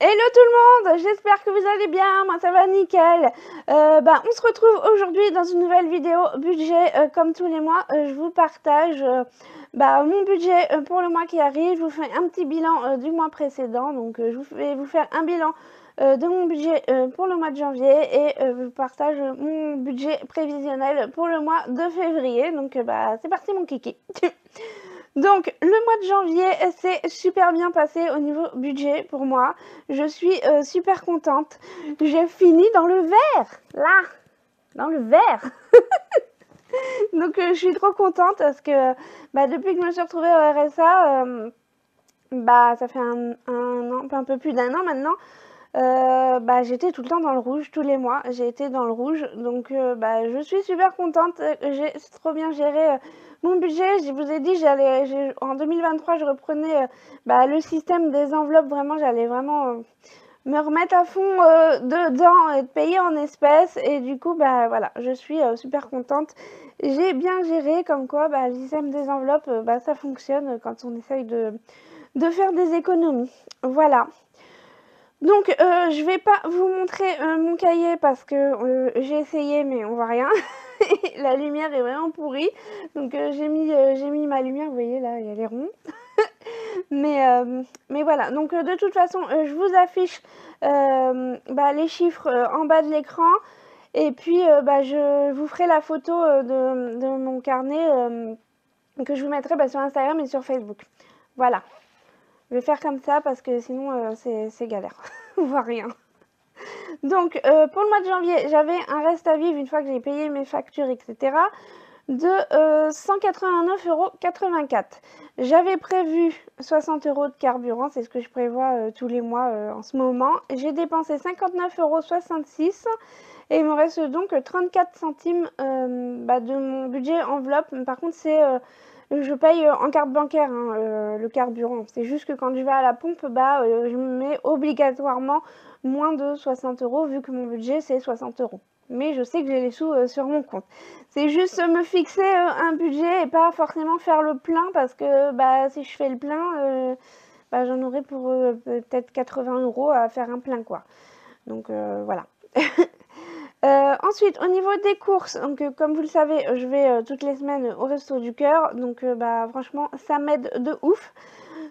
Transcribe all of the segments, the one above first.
Hello tout le monde, j'espère que vous allez bien, moi ça va nickel. On se retrouve aujourd'hui dans une nouvelle vidéo budget. Comme tous les mois, je vous partage mon budget pour le mois qui arrive. Je vous fais un petit bilan du mois précédent, donc je vais vous faire un bilan de mon budget pour le mois de janvier et je vous partage mon budget prévisionnel pour le mois de février. Donc c'est parti mon kiki. Donc, le mois de janvier s'est super bien passé au niveau budget pour moi. Je suis super contente. J'ai fini dans le vert, là, dans le vert. Donc, je suis trop contente parce que depuis que je me suis retrouvée au RSA, ça fait un an, un peu plus d'un an maintenant. J'étais tout le temps dans le rouge, tous les mois j'ai été dans le rouge, donc je suis super contente. J'ai trop bien géré mon budget. Je vous ai dit, en 2023 je reprenais le système des enveloppes. Vraiment, j'allais vraiment me remettre à fond dedans et de payer en espèces, et du coup voilà, je suis super contente. J'ai bien géré, comme quoi le système des enveloppes, ça fonctionne quand on essaye de faire des économies. Voilà. Donc, je vais pas vous montrer mon cahier parce que j'ai essayé, mais on voit rien. La lumière est vraiment pourrie. Donc, j'ai mis ma lumière, vous voyez là, il y a les ronds. Mais voilà, donc de toute façon, je vous affiche les chiffres en bas de l'écran. Et puis, je vous ferai la photo de mon carnet que je vous mettrai sur Instagram et sur Facebook. Voilà. Je vais faire comme ça parce que sinon c'est galère. On voit rien. Donc pour le mois de janvier, j'avais un reste à vivre une fois que j'ai payé mes factures, etc. de 189,84 €. J'avais prévu 60 € de carburant, c'est ce que je prévois tous les mois en ce moment. J'ai dépensé 59,66 € et il me reste donc 34 centimes de mon budget enveloppe. Par contre, je paye en carte bancaire le carburant. C'est juste que quand je vais à la pompe, je me mets obligatoirement moins de 60 € vu que mon budget c'est 60 €. Mais je sais que j'ai les sous sur mon compte. C'est juste me fixer un budget et pas forcément faire le plein, parce que si je fais le plein, j'en aurai pour peut-être 80 € à faire un plein, quoi. Donc voilà. Ensuite, au niveau des courses, donc comme vous le savez, je vais toutes les semaines au Resto du Cœur. Donc franchement, ça m'aide de ouf.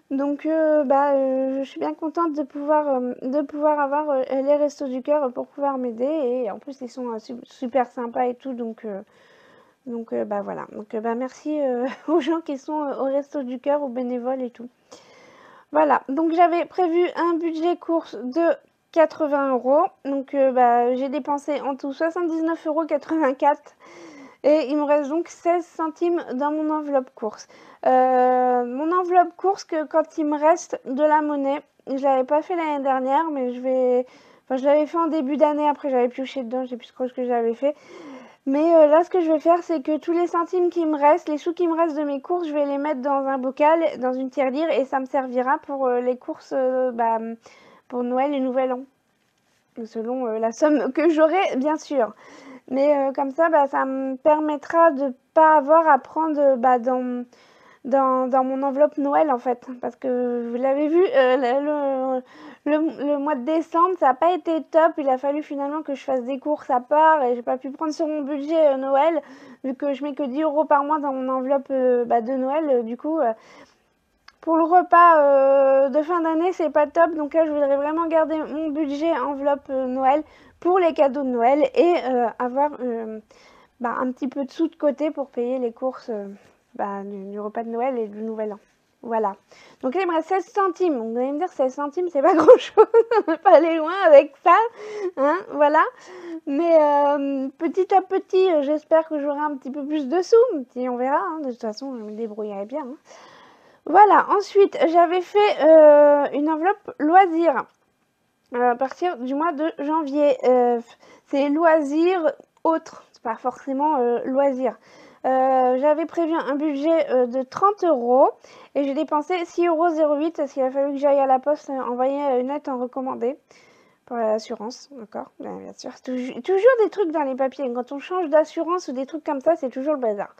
Donc je suis bien contente de pouvoir avoir les Restos du Cœur pour pouvoir m'aider. Et en plus, ils sont super sympas et tout. Donc voilà. Donc merci aux gens qui sont au Resto du Cœur, aux bénévoles et tout. Voilà. Donc j'avais prévu un budget course de 80 €. Donc j'ai dépensé en tout 79,84 € et il me reste donc 16 centimes dans mon enveloppe course. Mon enveloppe course, que quand il me reste de la monnaie, je l'avais pas fait l'année dernière, mais je l'avais fait en début d'année. Après j'avais pioché dedans, je sais plus trop ce que j'avais fait. Mais là, ce que je vais faire, c'est que tous les centimes qui me restent, les sous qui me restent de mes courses, je vais les mettre dans un bocal, dans une tirelire, et ça me servira pour les courses pour Noël et Nouvel An, selon la somme que j'aurai, bien sûr. Mais comme ça, ça me permettra de pas avoir à prendre dans mon enveloppe Noël, en fait. Parce que vous l'avez vu, le mois de décembre, ça n'a pas été top. Il a fallu finalement que je fasse des courses à part et j'ai pas pu prendre sur mon budget Noël, vu que je mets que 10 € par mois dans mon enveloppe de Noël. Du coup, pour le repas de fin d'année, c'est pas top. Donc là, je voudrais vraiment garder mon budget enveloppe Noël pour les cadeaux de Noël et avoir un petit peu de sous de côté pour payer les courses du repas de Noël et du Nouvel An. Voilà. Donc là, il me reste 16 centimes. Vous allez me dire, 16 centimes, c'est pas grand-chose. On ne peut pas aller loin avec ça. Hein, voilà. Mais petit à petit, j'espère que j'aurai un petit peu plus de sous. Puis on verra. Hein. De toute façon, je me débrouillerai bien. Hein. Voilà. Ensuite, j'avais fait une enveloppe loisirs à partir du mois de janvier. C'est loisirs autres. C'est pas forcément loisirs. J'avais prévu un budget de 30 € et j'ai dépensé 6,08 € parce qu'il a fallu que j'aille à la poste envoyer une lettre en recommandé pour l'assurance, d'accord, bien sûr. Toujours des trucs dans les papiers. Quand on change d'assurance ou des trucs comme ça, c'est toujours le bazar.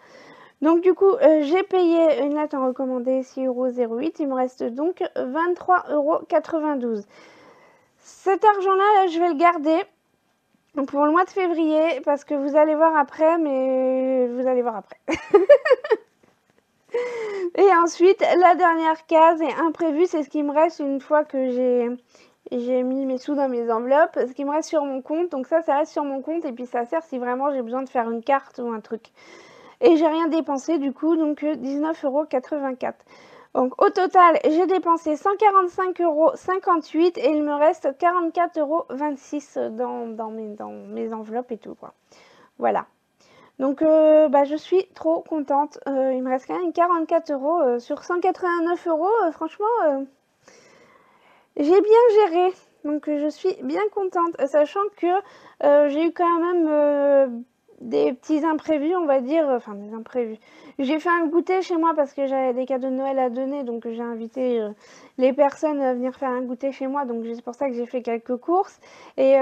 Donc du coup, j'ai payé une lettre en recommandé 6,08 €. Il me reste donc 23,92 €. Cet argent-là, là, je vais le garder pour le mois de février parce que vous allez voir après, mais vous allez voir après. Et ensuite, la dernière case est imprévue, c'est ce qui me reste une fois que j'ai mis mes sous dans mes enveloppes, ce qui me reste sur mon compte. Donc ça reste sur mon compte et puis ça sert si vraiment j'ai besoin de faire une carte ou un truc. Et j'ai rien dépensé du coup, donc 19,84 €. Donc au total, j'ai dépensé 145,58 € et il me reste 44,26 € dans mes enveloppes et tout, quoi. Voilà. Donc je suis trop contente. Il me reste quand même 44 € sur 189 €. Franchement, j'ai bien géré. Donc je suis bien contente, sachant que j'ai eu quand même des petits imprévus, on va dire, enfin des imprévus. J'ai fait un goûter chez moi parce que j'avais des cadeaux de Noël à donner, donc j'ai invité les personnes à venir faire un goûter chez moi, donc c'est pour ça que j'ai fait quelques courses. Et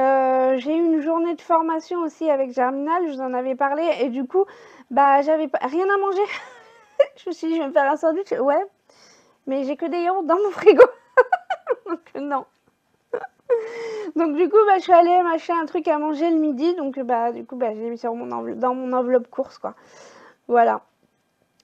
j'ai eu une journée de formation aussi avec Germinal, je vous en avais parlé, et du coup, j'avais rien à manger. Je me suis dit, je vais me faire un sandwich, ouais, mais j'ai que des yaourts dans mon frigo, donc non. Donc du coup, je suis allée m'acheter un truc à manger le midi. Donc du coup, j'ai mis sur dans mon enveloppe course, quoi. Voilà.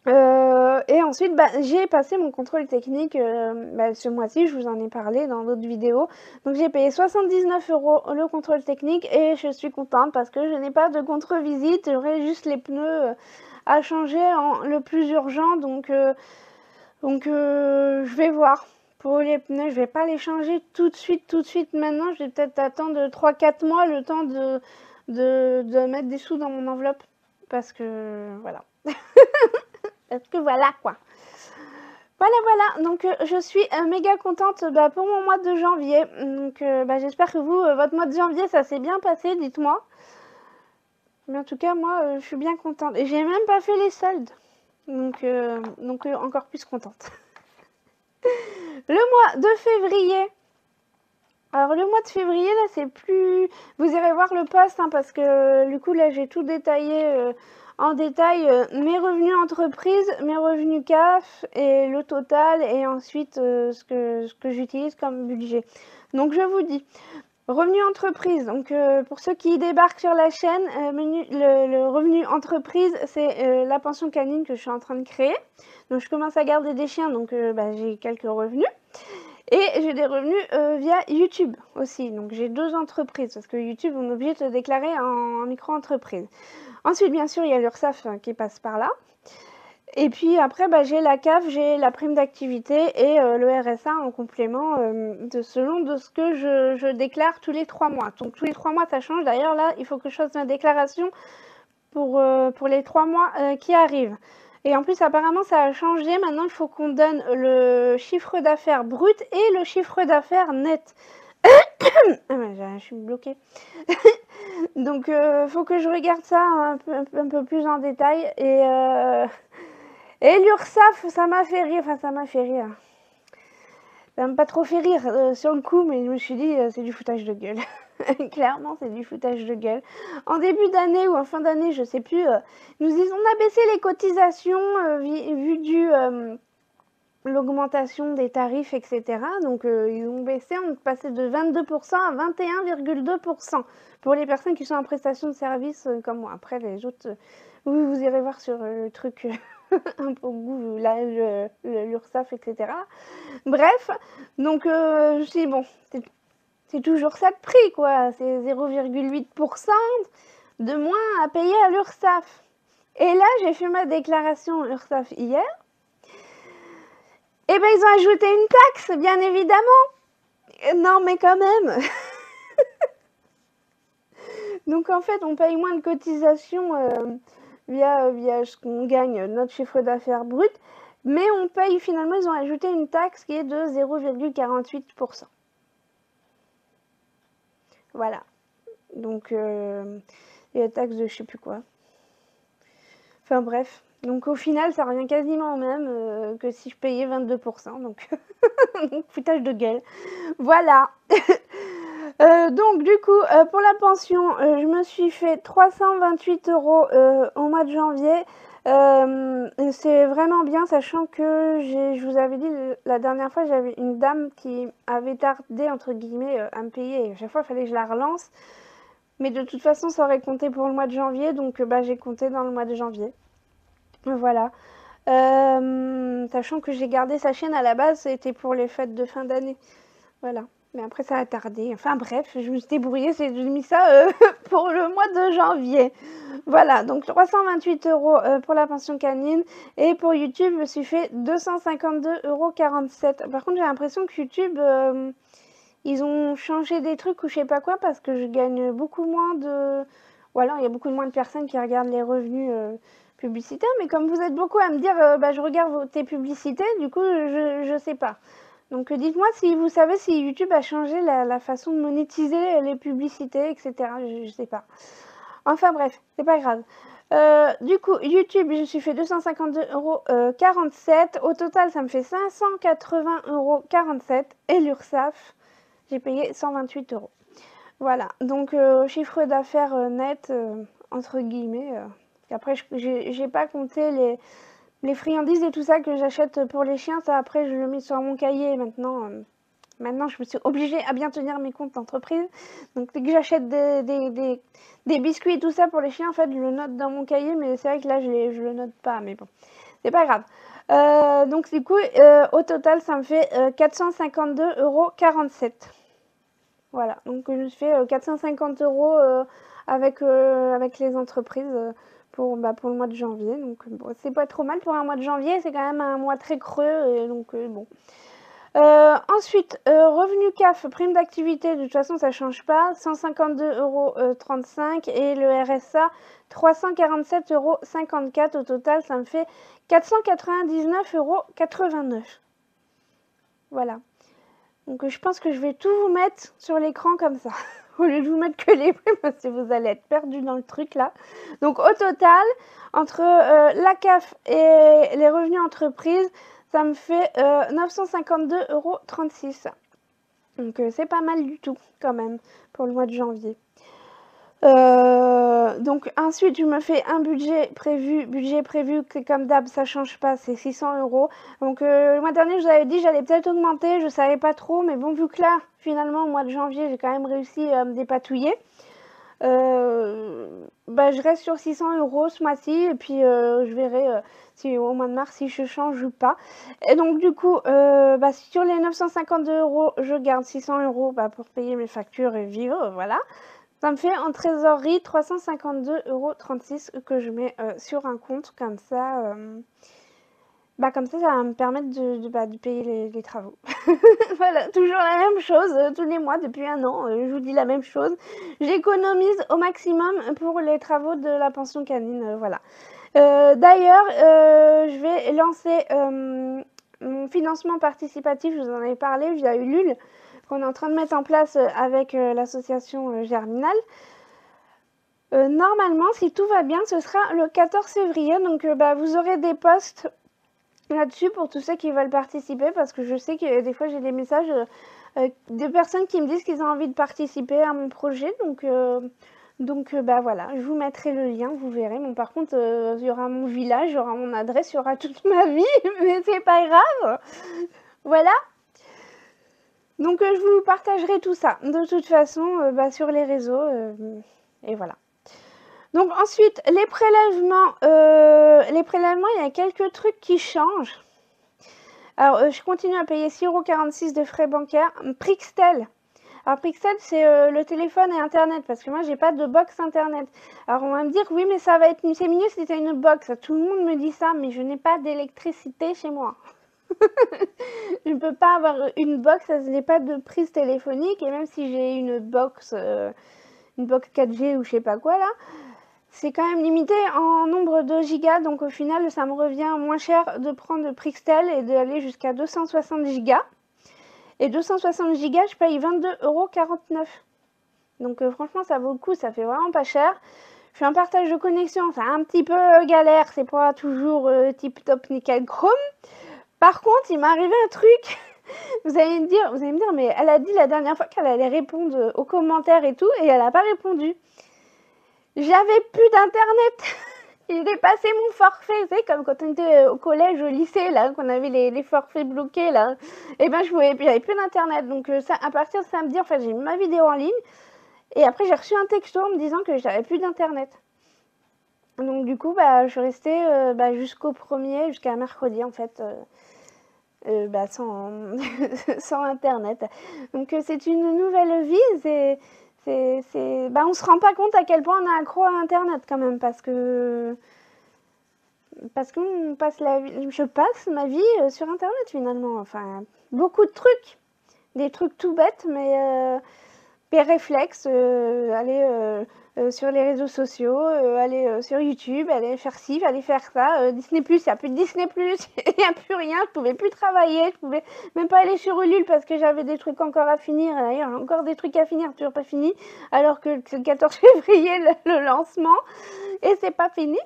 Et ensuite, j'ai passé mon contrôle technique ce mois-ci. Je vous en ai parlé dans d'autres vidéos. Donc j'ai payé 79 € le contrôle technique et je suis contente parce que je n'ai pas de contre-visite. J'aurai juste les pneus à changer le plus urgent. Donc je vais voir. Pour les pneus, je vais pas les changer tout de suite maintenant. Je vais peut-être attendre 3-4 mois le temps de mettre des sous dans mon enveloppe. Parce que voilà. Parce que voilà quoi. Voilà. Donc je suis méga contente pour mon mois de janvier. Donc j'espère que vous, votre mois de janvier, ça s'est bien passé, dites-moi. Mais en tout cas, moi, je suis bien contente. Et j'ai même pas fait les soldes. Donc encore plus contente. Le mois de février. Alors le mois de février, là, c'est plus... Vous irez voir le post, hein, parce que du coup, là, j'ai tout détaillé en détail. Mes revenus entreprises, mes revenus CAF et le total. Et ensuite, ce que j'utilise comme budget. Donc, je vous dis... Revenu entreprise, donc pour ceux qui débarquent sur la chaîne, le revenu entreprise, c'est la pension canine que je suis en train de créer. Donc je commence à garder des chiens, donc j'ai quelques revenus. Et j'ai des revenus via YouTube aussi. Donc j'ai 2 entreprises, parce que YouTube, on est obligé de se déclarer en micro-entreprise. Ensuite, bien sûr, il y a l'URSSAF qui passe par là. Et puis après, j'ai la CAF, j'ai la prime d'activité et le RSA en complément selon de ce que je déclare tous les 3 mois. Donc tous les 3 mois, ça change. D'ailleurs, là, il faut que je fasse ma déclaration pour les 3 mois qui arrivent. Et en plus, apparemment, ça a changé. Maintenant, il faut qu'on donne le chiffre d'affaires brut et le chiffre d'affaires net. Je suis bloquée. Donc, il faut que je regarde ça un peu plus en détail. Et l'URSSAF, ça m'a fait rire. Enfin, ça m'a fait rire. Ça m'a pas trop fait rire sur le coup, mais je me suis dit, c'est du foutage de gueule. Clairement, c'est du foutage de gueule. En début d'année ou en fin d'année, je sais plus, on a baissé les cotisations vu l'augmentation des tarifs, etc. Donc, ils ont baissé, on est passé de 22% à 21,2% pour les personnes qui sont en prestation de service comme moi. Après, les autres, vous irez voir sur le truc un peu goût, l'URSSAF, etc. Bref, donc, je me suis dit, bon, c'est toujours ça de prix, quoi. C'est 0,8% de moins à payer à l'URSSAF. Et là, j'ai fait ma déclaration URSSAF hier. Et ils ont ajouté une taxe, bien évidemment. Non, mais quand même. Donc, en fait, on paye moins de cotisations via ce qu'on gagne, notre chiffre d'affaires brut. Mais on paye, finalement, ils ont ajouté une taxe qui est de 0,48%. Voilà. Donc, il y a la taxe de je sais plus quoi. Enfin, bref. Donc, au final, ça revient quasiment au même que si je payais 22%. Donc, donc foutage de gueule. Voilà. Donc, du coup, pour la pension, je me suis fait 328 € au mois de janvier. C'est vraiment bien, sachant que je vous avais dit la dernière fois, j'avais une dame qui avait tardé, entre guillemets, à me payer. Et à chaque fois, il fallait que je la relance. Mais de toute façon, ça aurait compté pour le mois de janvier, donc bah, j'ai compté dans le mois de janvier. Voilà. Sachant que j'ai gardé sa chaîne à la base, c'était pour les fêtes de fin d'année. Voilà. Mais après, ça a tardé. Enfin bref, je me suis débrouillée, j'ai mis ça pour le mois de janvier. Voilà, donc 328 € pour la pension canine. Et pour YouTube, je me suis fait 252,47 €. Par contre, j'ai l'impression que YouTube, ils ont changé des trucs ou je sais pas quoi, parce que je gagne beaucoup moins de... Ou alors, il y a beaucoup moins de personnes qui regardent les revenus publicitaires. Mais comme vous êtes beaucoup à me dire, bah, je regarde tes publicités, du coup, je sais pas. Donc dites-moi si vous savez si YouTube a changé la façon de monétiser les publicités, etc. Je sais pas. Enfin bref, c'est pas grave. Du coup, YouTube, je me suis fait 252,47 €. Au total, ça me fait 580,47 €. Et l'URSSAF, j'ai payé 128 €. Voilà, donc chiffre d'affaires net, entre guillemets. Après, j'ai pas compté les friandises et tout ça que j'achète pour les chiens. Ça, après, je le mets sur mon cahier. Maintenant, je me suis obligée à bien tenir mes comptes d'entreprise. Donc, dès que j'achète des biscuits et tout ça pour les chiens, en fait, je le note dans mon cahier. Mais c'est vrai que là, je le note pas. Mais bon, c'est pas grave. Donc, du coup, au total, ça me fait 452,47 €. Voilà, donc je fais 450 € avec les entreprises pour le mois de janvier. Donc, bon, c'est pas trop mal pour un mois de janvier. C'est quand même un mois très creux. Et donc, bon. Ensuite, revenu CAF, prime d'activité, de toute façon ça change pas, 152,35 € et le RSA 347,54 €. Au total, ça me fait 499,89 €. Voilà. Donc je pense que je vais tout vous mettre sur l'écran comme ça, au lieu de vous mettre que les prix, parce que vous allez être perdu dans le truc là. Donc au total, entre la CAF et les revenus entreprises, ça me fait 952,36 €. Donc c'est pas mal du tout quand même pour le mois de janvier. Donc ensuite je me fais un budget prévu, c'est comme d'hab, ça change pas, c'est 600 €. Donc le mois dernier je vous avais dit j'allais peut-être augmenter, je savais pas trop, mais bon, vu que là finalement au mois de janvier j'ai quand même réussi à me dépatouiller, bah, je reste sur 600 € ce mois-ci, et puis je verrai si au mois de mars si je change ou pas. Et donc du coup, bah, sur les 952 €, je garde 600 € bah, pour payer mes factures et vivre, voilà. Ça me fait en trésorerie 352,36 € que je mets sur un compte, comme ça. Bah comme ça va me permettre de payer les travaux. Voilà, toujours la même chose tous les mois depuis un an. Je vous dis la même chose. J'économise au maximum pour les travaux de la pension canine. Voilà. D'ailleurs, je vais lancer mon financement participatif. Je vous en avais parlé via Ulule, qu'on est en train de mettre en place avec l'association Germinal. Normalement, si tout va bien, ce sera le 14 février. Donc, bah, vous aurez des posts là-dessus pour tous ceux qui veulent participer, parce que je sais que des fois j'ai des messages de personnes qui me disent qu'ils ont envie de participer à mon projet. Donc bah voilà, je vous mettrai le lien, vous verrez. Bon, par contre, il y aura mon village, il y aura mon adresse, il y aura toute ma vie, mais c'est pas grave. Voilà. Donc je vous partagerai tout ça de toute façon bah, sur les réseaux et voilà. Donc ensuite, les prélèvements, il y a quelques trucs qui changent. Alors, je continue à payer 6,46 € de frais bancaires. Prixtel. Alors, Prixtel, c'est le téléphone et Internet, parce que moi, j'ai pas de box Internet. Alors, on va me dire, oui, mais ça va être, c'est mieux si tu as une box. Tout le monde me dit ça, mais je n'ai pas d'électricité chez moi. Je ne peux pas avoir une box, je n'ai pas de prise téléphonique, et même si j'ai une box 4G ou je sais pas quoi là, c'est quand même limité en nombre de gigas, donc au final ça me revient moins cher de prendre Prixtel et d'aller jusqu'à 260 gigas. Et 260 gigas, je paye 22,49 €. Donc franchement ça vaut le coup, ça fait vraiment pas cher. Je fais un partage de connexion, c'est un petit peu galère, c'est pas toujours tip top nickel chrome. Par contre, il m'est arrivé un truc. Vous allez me dire, mais elle a dit la dernière fois qu'elle allait répondre aux commentaires et tout, et elle n'a pas répondu. J'avais plus d'internet. J'ai dépassé mon forfait, c'est comme quand on était au collège, au lycée, là, qu'on avait les forfaits bloqués, là. Et ben, j'avais plus d'internet. Donc, ça, à partir de samedi, en fait, j'ai mis ma vidéo en ligne. Et après, j'ai reçu un texto me disant que j'avais plus d'internet. Donc, du coup, bah, je suis restée jusqu'au 1er, jusqu'à mercredi, en fait, sans, sans internet. Donc, c'est une nouvelle vie. On se rend pas compte à quel point on est accro à internet quand même, parce que je passe ma vie sur internet finalement. Enfin, beaucoup de trucs, des trucs tout bêtes, mais des réflexes, aller sur les réseaux sociaux, aller sur YouTube, aller faire ci, aller faire ça. Disney+, il n'y a plus de Disney+, il n'y a plus rien, je pouvais plus travailler, je pouvais même pas aller sur Ulule parce que j'avais des trucs encore à finir. D'ailleurs, encore des trucs à finir, toujours pas fini, alors que c'est le 14 février le lancement, et c'est pas fini.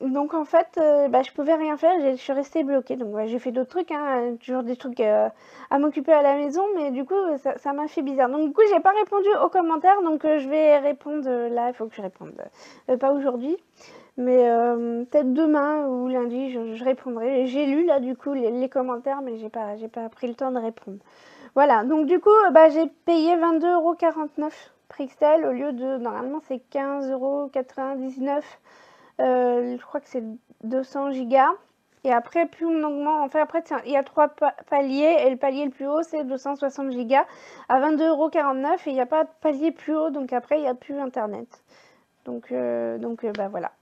Donc en fait, je pouvais rien faire, je suis restée bloquée. Donc j'ai fait d'autres trucs, hein, toujours des trucs à m'occuper à la maison, mais du coup ça m'a fait bizarre. Donc du coup j'ai pas répondu aux commentaires, donc je vais répondre là, il faut que je réponde. Pas aujourd'hui, mais peut-être demain ou lundi je répondrai. J'ai lu là du coup les commentaires, mais j'ai pas pris le temps de répondre. Voilà, donc du coup j'ai payé 22,49 € Prixel au lieu de, normalement c'est 15,99 €. Je crois que c'est 200 gigas. Et après, plus on augmente, enfin après, il y a 3 paliers, et le palier le plus haut, c'est 260 gigas à 22,49 € et il n'y a pas de palier plus haut, donc après, il n'y a plus Internet. Donc voilà.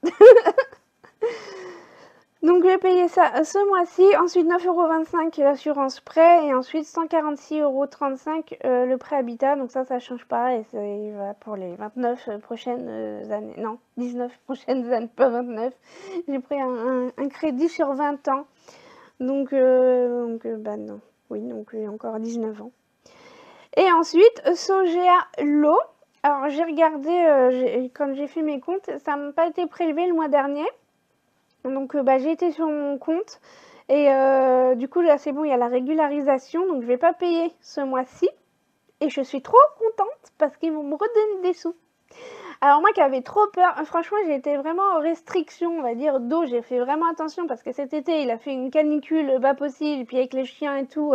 Donc j'ai payé ça ce mois-ci, ensuite 9,25 € l'assurance prêt, et ensuite 146,35 € le prêt habitat. Donc ça change pas, et il va pour les 29 prochaines années, non, 19 prochaines années, pas 29. J'ai pris un crédit sur 20 ans, donc non, oui, donc j'ai encore 19 ans. Et ensuite, Sogea L'eau. Alors j'ai regardé, quand j'ai fait mes comptes, ça n'a pas été prélevé le mois dernier. Donc j'ai été sur mon compte, et du coup là c'est bon, il y a la régularisation, donc je vais pas payer ce mois-ci, et je suis trop contente parce qu'ils vont me redonner des sous. Alors moi qui avais trop peur, franchement j'ai été vraiment en restriction, on va dire, d'eau. J'ai fait vraiment attention parce que cet été il a fait une canicule pas possible, et puis avec les chiens et tout,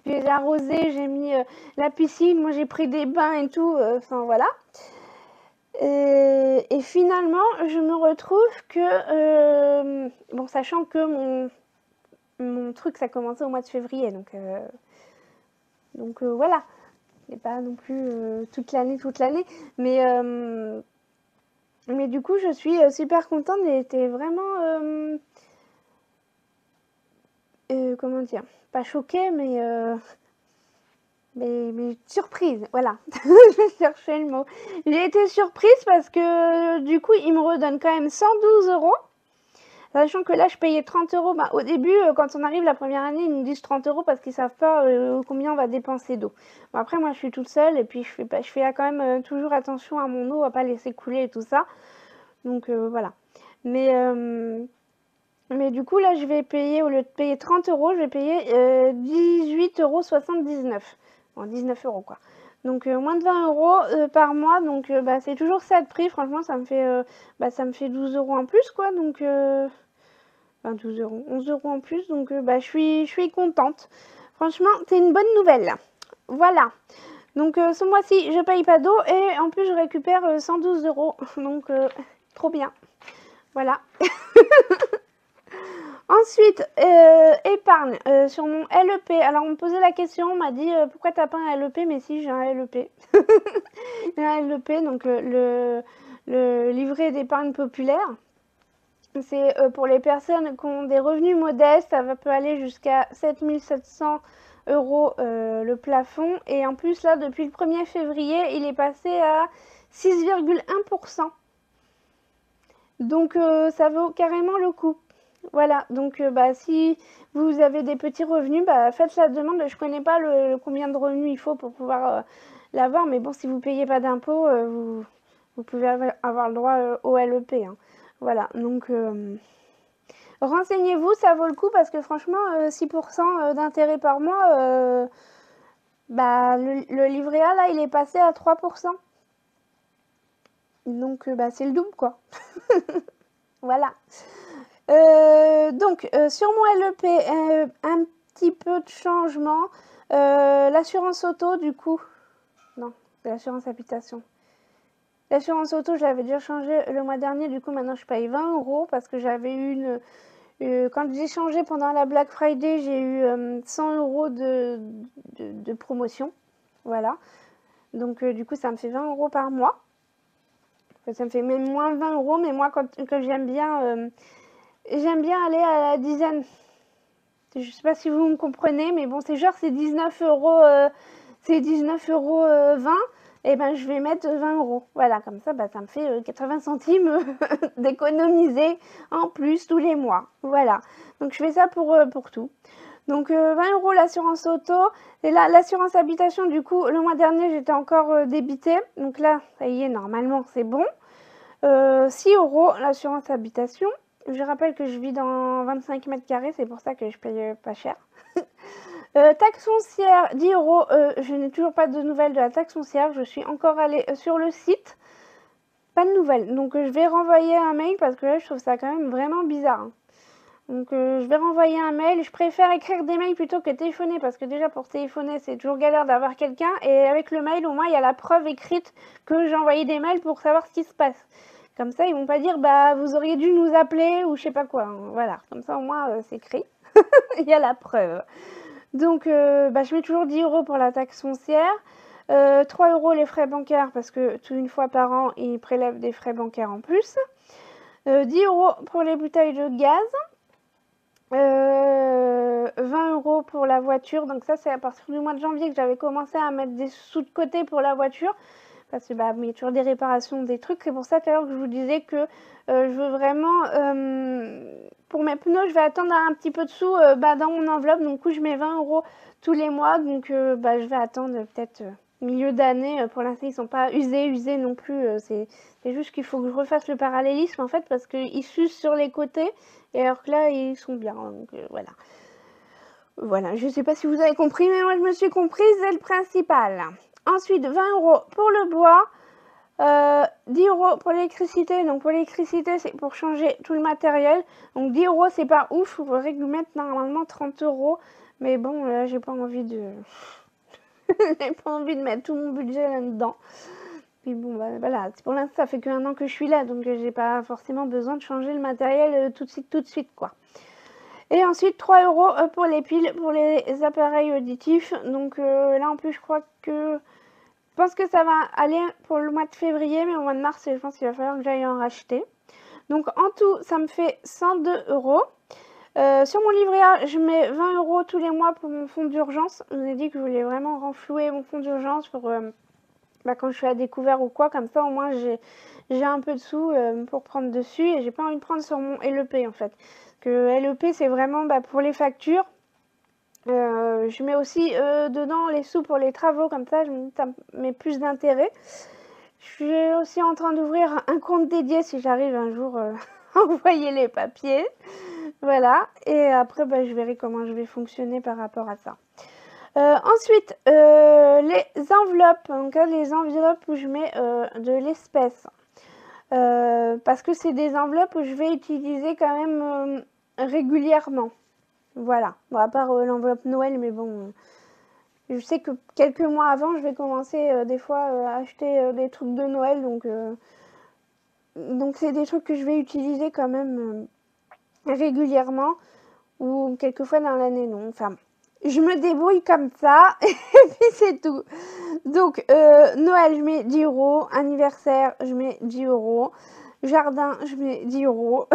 je les ai arrosés, j'ai mis la piscine, moi j'ai pris des bains et tout, enfin voilà. Et finalement, je me retrouve que, bon, sachant que mon truc, ça commençait au mois de février, donc voilà, c'est pas non plus toute l'année, mais du coup, je suis super contente. J'ai été vraiment, comment dire, pas choquée, mais surprise, voilà, je cherchais le mot. J'ai été surprise parce que du coup, ils me redonnent quand même 112 €. Sachant que là, je payais 30 €. Au début, quand on arrive la première année, ils nous disent 30 € parce qu'ils savent pas combien on va dépenser d'eau. Bon, après, moi, je suis toute seule, et puis je fais quand même toujours attention à mon eau, à pas laisser couler et tout ça. Donc voilà. Mais du coup, là, je vais payer, au lieu de payer 30 €, je vais payer 18,79 €. Bon, 19 € quoi. Donc moins de 20 € par mois. Donc c'est toujours ça de prix. Franchement, ça me fait 12 € en plus, quoi. Donc 12 €, 11 € en plus. Donc je suis contente. Franchement, c'est une bonne nouvelle. Voilà. Donc ce mois-ci, je paye pas d'eau, et en plus je récupère 112 €. Donc trop bien. Voilà. Ensuite, épargne sur mon LEP. Alors on me posait la question, on m'a dit pourquoi t'as pas un LEP? Mais si, j'ai un LEP. J'ai un LEP, donc le livret d'épargne populaire. C'est pour les personnes qui ont des revenus modestes, ça peut aller jusqu'à 7 700 € le plafond. Et en plus là, depuis le 1er février, il est passé à 6,1%. Donc ça vaut carrément le coup. Voilà, donc si vous avez des petits revenus, faites la demande. Je connais pas combien de revenus il faut pour pouvoir l'avoir, mais bon, si vous payez pas d'impôts, vous pouvez avoir le droit au LEP, hein. Voilà, donc renseignez-vous, ça vaut le coup, parce que franchement, 6% d'intérêt par mois, le livret A, là, il est passé à 3%. Donc bah, c'est le double quoi. Voilà. Donc sur mon LEP, un petit peu de changement. L'assurance auto du coup. Non, c'est l'assurance habitation. L'assurance auto, je l'avais déjà changé le mois dernier, du coup maintenant je paye 20 € parce que j'avais eu quand j'ai changé pendant la Black Friday, j'ai eu 100 € de promotion. Voilà. Donc du coup ça me fait 20 € par mois. Enfin, ça me fait même moins 20 €, mais moi quand j'aime bien aller à la dizaine. Je sais pas si vous me comprenez, mais bon c'est genre c'est 19 €, c'est 19,20 €. Et ben je vais mettre 20 €. Voilà, comme ça, bah, ça me fait 80 centimes d'économiser en plus tous les mois. Voilà, donc je fais ça pour tout. Donc 20 € l'assurance auto. Et là, l'assurance habitation, du coup, le mois dernier, j'étais encore débitée. Donc là, ça y est, normalement, c'est bon. 6 € l'assurance habitation. Je rappelle que je vis dans 25 mètres carrés, c'est pour ça que je paye pas cher. Taxe foncière, 10 €. Je n'ai toujours pas de nouvelles de la taxe foncière. Je suis encore allée sur le site. Pas de nouvelles. Donc je vais renvoyer un mail parce que là, je trouve ça quand même vraiment bizarre. Hein. Donc je vais renvoyer un mail. Je préfère écrire des mails plutôt que téléphoner parce que déjà pour téléphoner, c'est toujours galère d'avoir quelqu'un. Et avec le mail, au moins, il y a la preuve écrite que j'ai envoyé des mails pour savoir ce qui se passe. Comme ça, ils vont pas dire, bah, vous auriez dû nous appeler ou je sais pas quoi. Voilà, comme ça, au moins, c'est écrit. Il y a la preuve. Donc, bah, je mets toujours 10 € pour la taxe foncière. 3 € les frais bancaires parce que une fois par an, ils prélèvent des frais bancaires en plus. 10 € pour les bouteilles de gaz. 20 € pour la voiture. Donc ça, c'est à partir du mois de janvier que j'avais commencé à mettre des sous de côté pour la voiture. Parce que bah, il y a toujours des réparations, des trucs. C'est pour ça tout à l'heure que je vous disais que je veux vraiment... pour mes pneus, je vais attendre un petit peu de sous bah, dans mon enveloppe. Donc, du coup, je mets 20 € tous les mois. Donc, bah, je vais attendre peut-être milieu d'année. Pour l'instant, ils ne sont pas usés non plus. C'est juste qu'il faut que je refasse le parallélisme, en fait, parce qu'ils s'usent sur les côtés. Et alors que là, ils sont bien. Donc, voilà. Voilà, je ne sais pas si vous avez compris, mais moi, je me suis comprise. C'est le principal. Ensuite, 20 € pour le bois, 10 € pour l'électricité. Donc pour l'électricité, c'est pour changer tout le matériel. Donc 10 €, c'est pas ouf. Il faudrait que vous mettre normalement 30 €. Mais bon, là, j'ai pas envie de... j'ai pas envie de mettre tout mon budget là-dedans. Puis bon, bah, voilà. Pour l'instant, ça fait qu'1 an que je suis là. Donc j'ai pas forcément besoin de changer le matériel tout de suite, quoi. Et ensuite, 3 € pour les piles, pour les appareils auditifs. Donc là, en plus, je crois que... Je pense que ça va aller pour le mois de février, mais au mois de mars, je pense qu'il va falloir que j'aille en racheter. Donc en tout, ça me fait 102 €. Sur mon livret A, je mets 20 € tous les mois pour mon fonds d'urgence. Je vous ai dit que je voulais vraiment renflouer mon fonds d'urgence pour bah, quand je suis à découvert ou quoi. Comme ça, au moins, j'ai un peu de sous pour prendre dessus. Et j'ai pas envie de prendre sur mon LEP, en fait. Parce que LEP, c'est vraiment bah, pour les factures. Je mets aussi dedans les sous pour les travaux, comme ça met plus d'intérêt. Je suis aussi en train d'ouvrir un compte dédié si j'arrive un jour à envoyer les papiers. Voilà, et après bah, je verrai comment je vais fonctionner par rapport à ça. Ensuite, les enveloppes, donc là, les enveloppes où je mets de l'espèce. Parce que c'est des enveloppes où je vais utiliser quand même régulièrement. Voilà, bon, à part l'enveloppe Noël, mais bon, je sais que quelques mois avant, je vais commencer des fois à acheter des trucs de Noël, donc c'est des trucs que je vais utiliser quand même régulièrement, ou quelques fois dans l'année, non, enfin, je me débrouille comme ça, et puis c'est tout. Donc, Noël, je mets 10 €, anniversaire, je mets 10 €, jardin, je mets 10 €,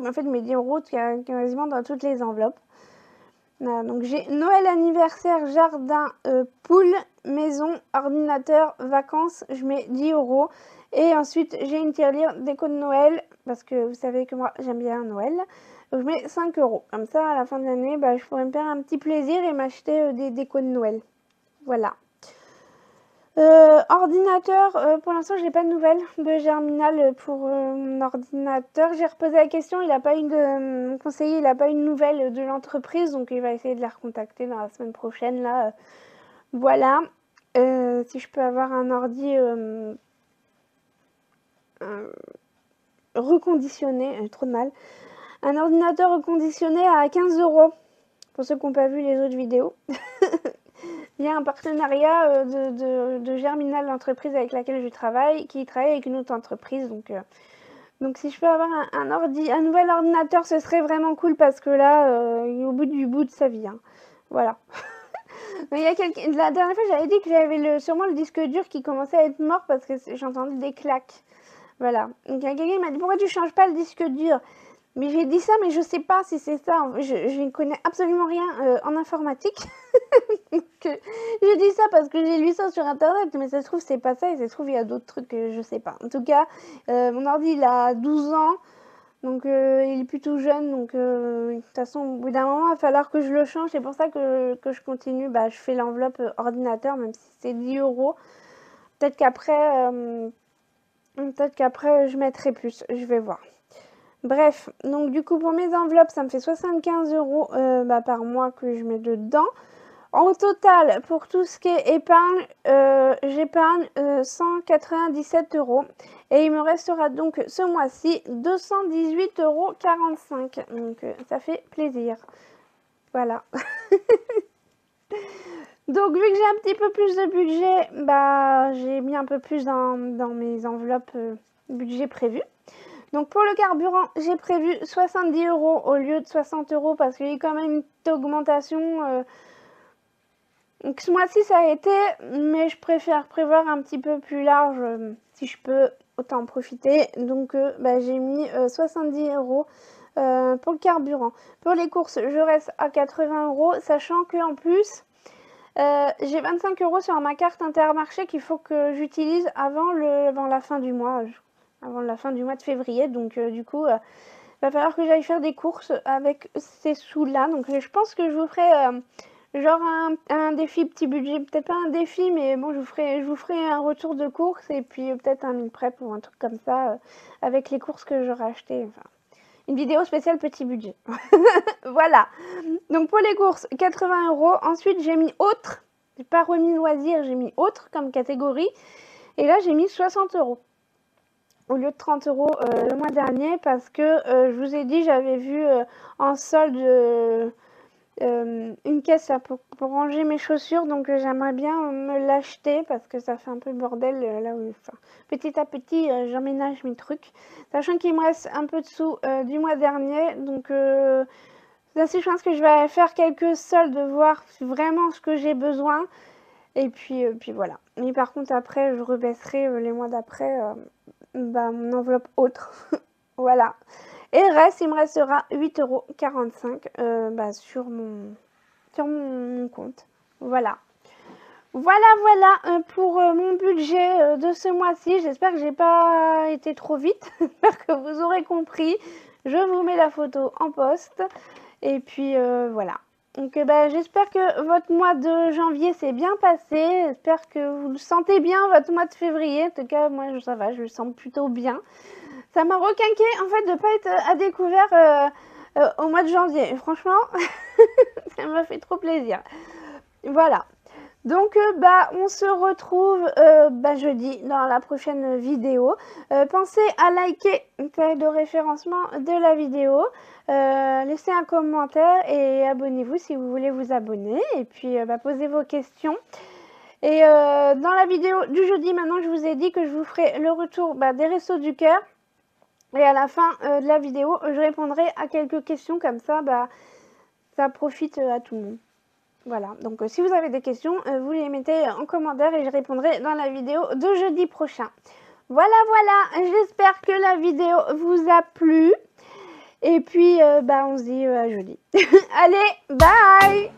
en fait, je mets 10 € quasiment dans toutes les enveloppes. Voilà, donc j'ai Noël, anniversaire, jardin, poule, maison, ordinateur, vacances, je mets 10 €. Et ensuite j'ai une tirelire déco de Noël, parce que vous savez que moi j'aime bien Noël. Donc je mets 5 €. Comme ça à la fin de l'année, bah, je pourrais me faire un petit plaisir et m'acheter des décos de Noël. Voilà. Ordinateur, pour l'instant je n'ai pas de nouvelles de Germinal pour mon ordinateur. J'ai reposé la question, il a pas eu de mon conseiller, il n'a pas eu de nouvelles de l'entreprise, donc il va essayer de la recontacter dans la semaine prochaine là. Voilà. Si je peux avoir un ordi reconditionné, trop de mal, un ordinateur reconditionné à 15 €. Pour ceux qui n'ont pas vu les autres vidéos. Il y a un partenariat de Germinal, l'entreprise avec laquelle je travaille, qui travaille avec une autre entreprise. Donc si je peux avoir un nouvel ordinateur, ce serait vraiment cool parce que là, il est au bout de sa vie. Hein. Voilà. Il y a la dernière fois, j'avais dit que j'avais sûrement le disque dur qui commençait à être mort parce que j'entendais des claques. Voilà. Donc il y a quelqu'un qui m'a dit pourquoi tu changes pas le disque dur? Mais j'ai dit ça, mais je sais pas si c'est ça. Je ne connais absolument rien en informatique. J'ai dit ça parce que j'ai lu ça sur internet, mais ça se trouve c'est pas ça et ça se trouve il y a d'autres trucs que je sais pas. En tout cas, mon ordi il a 12 ans, donc il est plutôt jeune, donc de toute façon au bout d'un moment il va falloir que je le change. C'est pour ça que je continue, je fais l'enveloppe ordinateur même si c'est 10 €. Peut-être qu'après je mettrai plus, je vais voir. Bref, donc du coup pour mes enveloppes ça me fait 75 € par mois que je mets dedans. En total, pour tout ce qui est épargne, j'épargne 197 € et il me restera donc ce mois-ci 218,45 €. Donc ça fait plaisir. Voilà. Donc vu que j'ai un petit peu plus de budget, j'ai mis un peu plus dans mes enveloppes budget prévu. Donc pour le carburant, j'ai prévu 70 € au lieu de 60 € parce qu'il y a eu quand même une augmentation. Donc ce mois-ci ça a été, mais je préfère prévoir un petit peu plus large si je peux autant en profiter. Donc j'ai mis 70 € pour le carburant. Pour les courses, je reste à 80 €, sachant que en plus j'ai 25 € sur ma carte Intermarché qu'il faut que j'utilise avant la fin du mois. Avant la fin du mois de février, donc du coup il va falloir que j'aille faire des courses avec ces sous là. Donc je pense que je vous ferai genre un défi petit budget, peut-être pas un défi, mais bon je vous ferai un retour de course et puis peut-être un meal prep ou un truc comme ça avec les courses que j'aurai achetées. Enfin, une vidéo spéciale petit budget. Voilà, donc pour les courses 80 €. Ensuite j'ai mis autre, j'ai pas remis loisir, j'ai mis autre comme catégorie et là j'ai mis 60 € au lieu de 30 € le mois dernier parce que je vous ai dit j'avais vu en solde une caisse là, pour ranger mes chaussures, donc j'aimerais bien me l'acheter parce que ça fait un peu le bordel là où petit à petit j'emménage mes trucs, sachant qu'il me reste un peu de sous du mois dernier, donc ainsi je pense que je vais faire quelques soldes, voir vraiment ce que j'ai besoin et puis voilà. Mais par contre après je rebaisserai les mois d'après mon enveloppe autre. Voilà. Et le reste, il me restera 8,45 € sur mon compte. Voilà. Voilà pour mon budget de ce mois-ci. J'espère que j'ai pas été trop vite. J'espère que vous aurez compris. Je vous mets la photo en poste. Et puis voilà. Donc j'espère que votre mois de janvier s'est bien passé. J'espère que vous le sentez bien, votre mois de février. En tout cas, moi ça va, je le sens plutôt bien. Ça m'a requinqué en fait de ne pas être à découvert au mois de janvier. Et franchement, ça m'a fait trop plaisir. Voilà. Donc on se retrouve jeudi dans la prochaine vidéo. Pensez à liker une taille de référencement de la vidéo. Laissez un commentaire et abonnez-vous si vous voulez vous abonner. Et puis posez vos questions. Et dans la vidéo du jeudi, maintenant je vous ai dit que je vous ferai le retour des Restos du Cœur. Et à la fin de la vidéo, je répondrai à quelques questions comme ça, ça profite à tout le monde. Voilà, donc si vous avez des questions, vous les mettez en commentaire et je répondrai dans la vidéo de jeudi prochain. Voilà, j'espère que la vidéo vous a plu. Et puis, on se dit à jeudi. Allez, bye!